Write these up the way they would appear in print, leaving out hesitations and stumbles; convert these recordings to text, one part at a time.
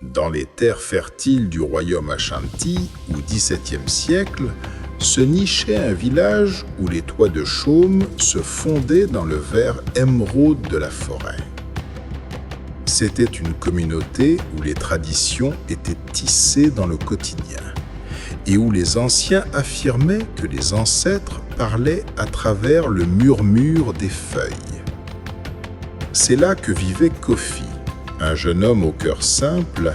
Dans les terres fertiles du royaume Ashanti, au XVIIe siècle, se nichait un village où les toits de chaume se fondaient dans le vert émeraude de la forêt. C'était une communauté où les traditions étaient tissées dans le quotidien et où les anciens affirmaient que les ancêtres parlaient à travers le murmure des feuilles. C'est là que vivait Kofi, un jeune homme au cœur simple,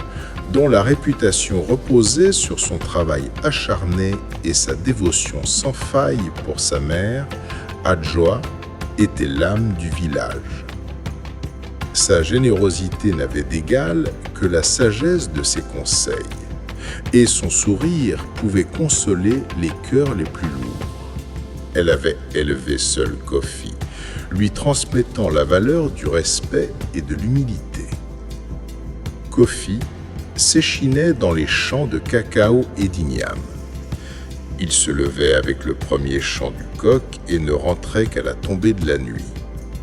dont la réputation reposait sur son travail acharné et sa dévotion sans faille pour sa mère, Adjoa, était l'âme du village. Sa générosité n'avait d'égal que la sagesse de ses conseils, et son sourire pouvait consoler les cœurs les plus lourds. Elle avait élevé seule Kofi, lui transmettant la valeur du respect et de l'humilité. Kofi s'échinait dans les champs de cacao et d'igname. Il se levait avec le premier chant du coq et ne rentrait qu'à la tombée de la nuit.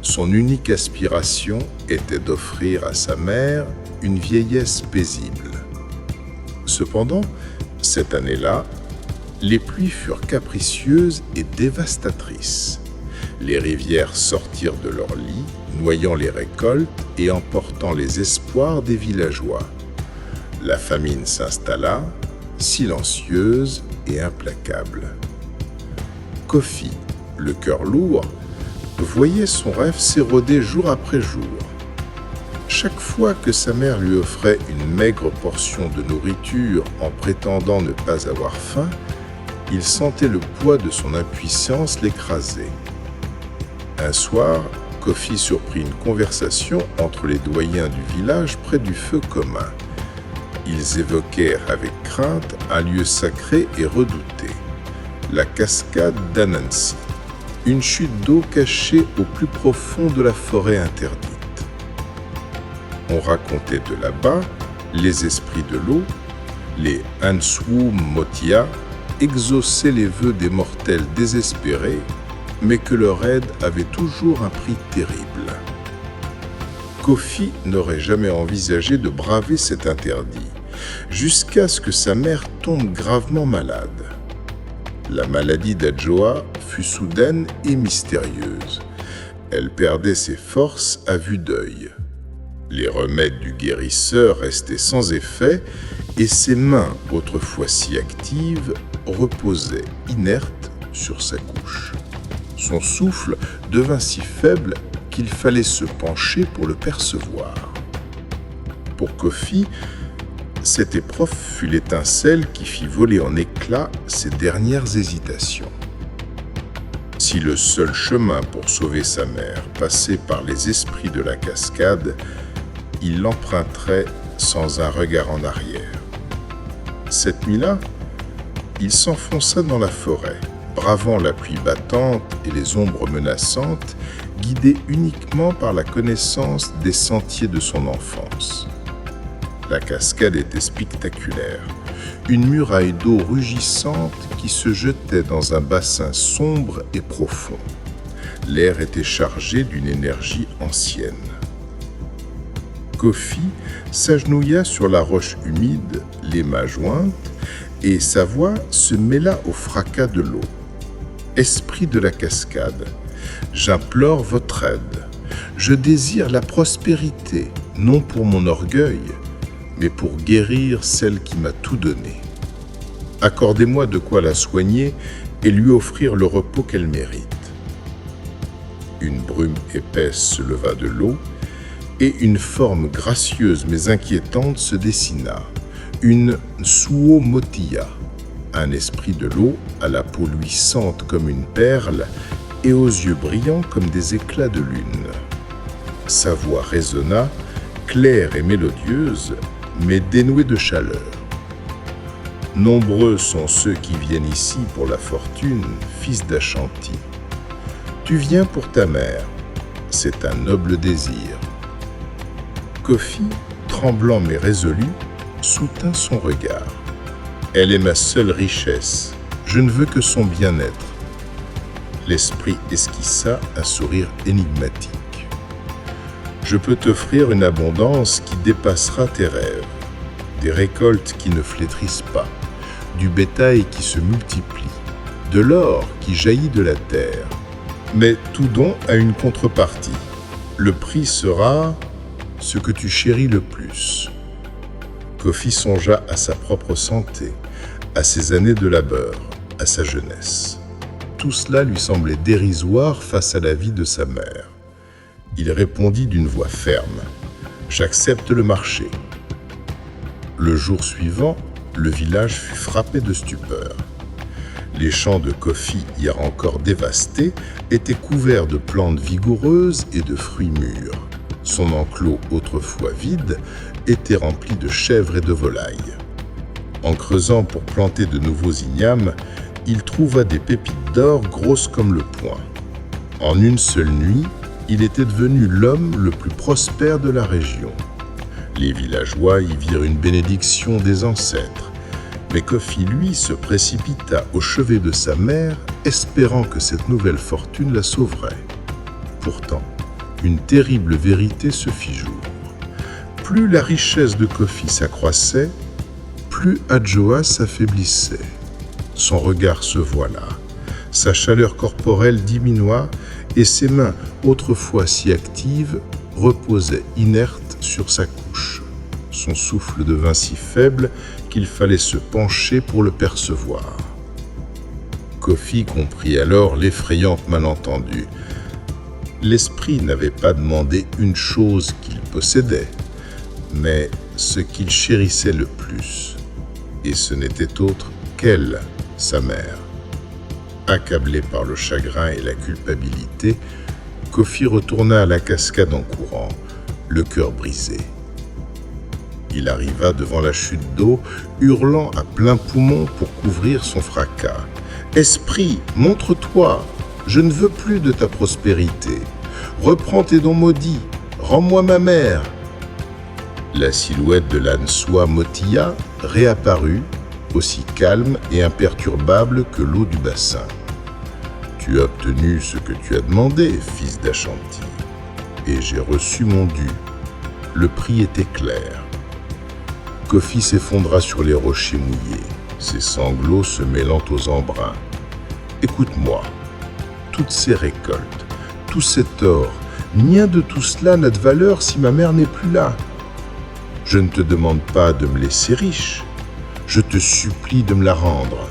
Son unique aspiration était d'offrir à sa mère une vieillesse paisible. Cependant, cette année-là, les pluies furent capricieuses et dévastatrices. Les rivières sortirent de leurs lits, noyant les récoltes et emportant les espoirs des villageois. La famine s'installa, silencieuse et implacable. Kofi, le cœur lourd, voyait son rêve s'éroder jour après jour. Chaque fois que sa mère lui offrait une maigre portion de nourriture en prétendant ne pas avoir faim, il sentait le poids de son impuissance l'écraser. Un soir, Kofi surprit une conversation entre les doyens du village près du feu commun. Ils évoquèrent avec crainte un lieu sacré et redouté, la cascade d'Anansi, une chute d'eau cachée au plus profond de la forêt interdite. On racontait de là-bas les esprits de l'eau, les Answu Motia, exauçaient les vœux des mortels désespérés, mais que leur aide avait toujours un prix terrible. Kofi n'aurait jamais envisagé de braver cet interdit, jusqu'à ce que sa mère tombe gravement malade. La maladie d'Adjoa fut soudaine et mystérieuse. Elle perdait ses forces à vue d'œil. Les remèdes du guérisseur restaient sans effet et ses mains, autrefois si actives, reposaient inertes sur sa couche. Son souffle devint si faible qu'il fallait se pencher pour le percevoir. Pour Kofi, cette épreuve fut l'étincelle qui fit voler en éclats ses dernières hésitations. Si le seul chemin pour sauver sa mère passait par les esprits de la cascade, il l'emprunterait sans un regard en arrière. Cette nuit-là, il s'enfonça dans la forêt, bravant la pluie battante et les ombres menaçantes, guidé uniquement par la connaissance des sentiers de son enfance. La cascade était spectaculaire, une muraille d'eau rugissante qui se jetait dans un bassin sombre et profond. L'air était chargé d'une énergie ancienne. Kofi s'agenouilla sur la roche humide, les mains jointes, et sa voix se mêla au fracas de l'eau. « Esprit de la cascade, j'implore votre aide. Je désire la prospérité, non pour mon orgueil, mais pour guérir celle qui m'a tout donné. Accordez-moi de quoi la soigner et lui offrir le repos qu'elle mérite. » Une brume épaisse se leva de l'eau et une forme gracieuse mais inquiétante se dessina, une Nsuo Motia, un esprit de l'eau à la peau luisante comme une perle et aux yeux brillants comme des éclats de lune. Sa voix résonna, claire et mélodieuse, mais dénuée de chaleur. Nombreux sont ceux qui viennent ici pour la fortune, fils d'Ashanti. Tu viens pour ta mère, c'est un noble désir. Kofi, tremblant mais résolu, soutint son regard. Elle est ma seule richesse, je ne veux que son bien-être. L'esprit esquissa un sourire énigmatique. Je peux t'offrir une abondance qui dépassera tes rêves. des récoltes qui ne flétrissent pas, du bétail qui se multiplie, de l'or qui jaillit de la terre. Mais tout don a une contrepartie. Le prix sera ce que tu chéris le plus. Kofi songea à sa propre santé, à ses années de labeur, à sa jeunesse. Tout cela lui semblait dérisoire face à la vie de sa mère. Il répondit d'une voix ferme : « J'accepte le marché. » Le jour suivant, le village fut frappé de stupeur. Les champs de Kofi, hier encore dévastés, étaient couverts de plantes vigoureuses et de fruits mûrs. Son enclos, autrefois vide, était rempli de chèvres et de volailles. En creusant pour planter de nouveaux ignames, il trouva des pépites d'or grosses comme le poing. En une seule nuit, il était devenu l'homme le plus prospère de la région. Les villageois y virent une bénédiction des ancêtres, mais Kofi, lui, se précipita au chevet de sa mère, espérant que cette nouvelle fortune la sauverait. Pourtant, une terrible vérité se fit jour. Plus la richesse de Kofi s'accroissait, plus Adjoa s'affaiblissait. Son regard se voila, sa chaleur corporelle diminua et ses mains, autrefois si actives, reposaient inertes sur sa couche. Son souffle devint si faible qu'il fallait se pencher pour le percevoir. Kofi comprit alors l'effrayante malentendue. L'esprit n'avait pas demandé une chose qu'il possédait, mais ce qu'il chérissait le plus, et ce n'était autre qu'elle, sa mère. Accablé par le chagrin et la culpabilité, Kofi retourna à la cascade en courant, le cœur brisé. Il arriva devant la chute d'eau, hurlant à plein poumon pour couvrir son fracas. « Esprit, montre-toi! Je ne veux plus de ta prospérité. Reprends tes dons maudits. Rends-moi ma mère. » La silhouette de l'âne soie Motilla réapparut, aussi calme et imperturbable que l'eau du bassin. « Tu as obtenu ce que tu as demandé, fils d'Ashanti, et j'ai reçu mon dû. Le prix était clair. » Kofi s'effondra sur les rochers mouillés, ses sanglots se mêlant aux embruns. « Écoute-moi, toutes ces récoltes, tout cet or, rien de tout cela n'a de valeur si ma mère n'est plus là. Je ne te demande pas de me laisser riche, je te supplie de me la rendre.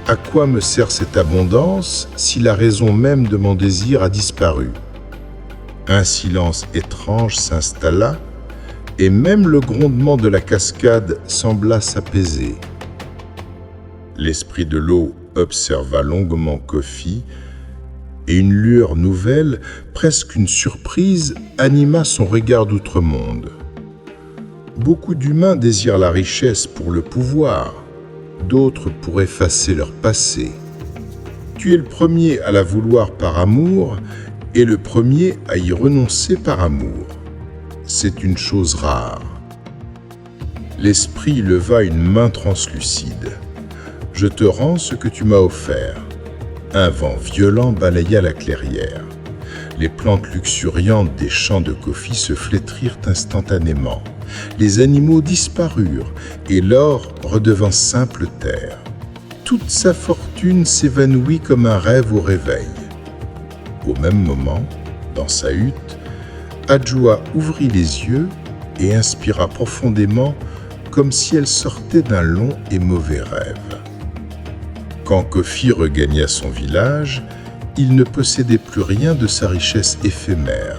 À quoi me sert cette abondance si la raison même de mon désir a disparu ?» Un silence étrange s'installa, et même le grondement de la cascade sembla s'apaiser. L'esprit de l'eau observa longuement Kofi, et une lueur nouvelle, presque une surprise, anima son regard d'outre-monde. Beaucoup d'humains désirent la richesse pour le pouvoir, d'autres pour effacer leur passé. Tu es le premier à la vouloir par amour et le premier à y renoncer par amour. C'est une chose rare. L'esprit leva une main translucide. « Je te rends ce que tu m'as offert. » Un vent violent balaya la clairière. Les plantes luxuriantes des champs de Kofi se flétrirent instantanément. Les animaux disparurent et l'or redevint simple terre. Toute sa fortune s'évanouit comme un rêve au réveil. Au même moment, dans sa hutte, Adjoa ouvrit les yeux et inspira profondément comme si elle sortait d'un long et mauvais rêve. Quand Kofi regagna son village, il ne possédait plus rien de sa richesse éphémère.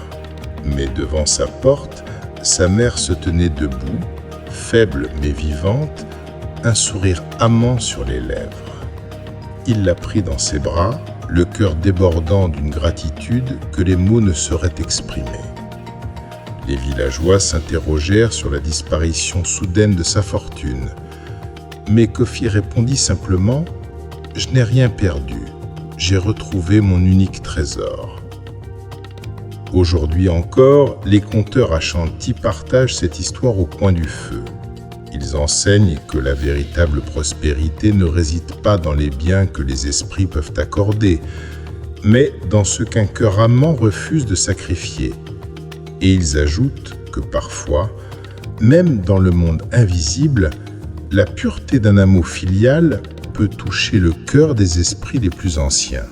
Mais devant sa porte, sa mère se tenait debout, faible mais vivante, un sourire amant sur les lèvres. Il la prit dans ses bras, le cœur débordant d'une gratitude que les mots ne sauraient exprimer. Les villageois s'interrogèrent sur la disparition soudaine de sa fortune. Mais Kofi répondit simplement : « Je n'ai rien perdu. J'ai retrouvé mon unique trésor. » Aujourd'hui encore, les conteurs Ashanti partagent cette histoire au coin du feu. Ils enseignent que la véritable prospérité ne réside pas dans les biens que les esprits peuvent accorder, mais dans ce qu'un cœur amant refuse de sacrifier. Et ils ajoutent que parfois, même dans le monde invisible, la pureté d'un amour filial peut toucher le cœur des esprits les plus anciens.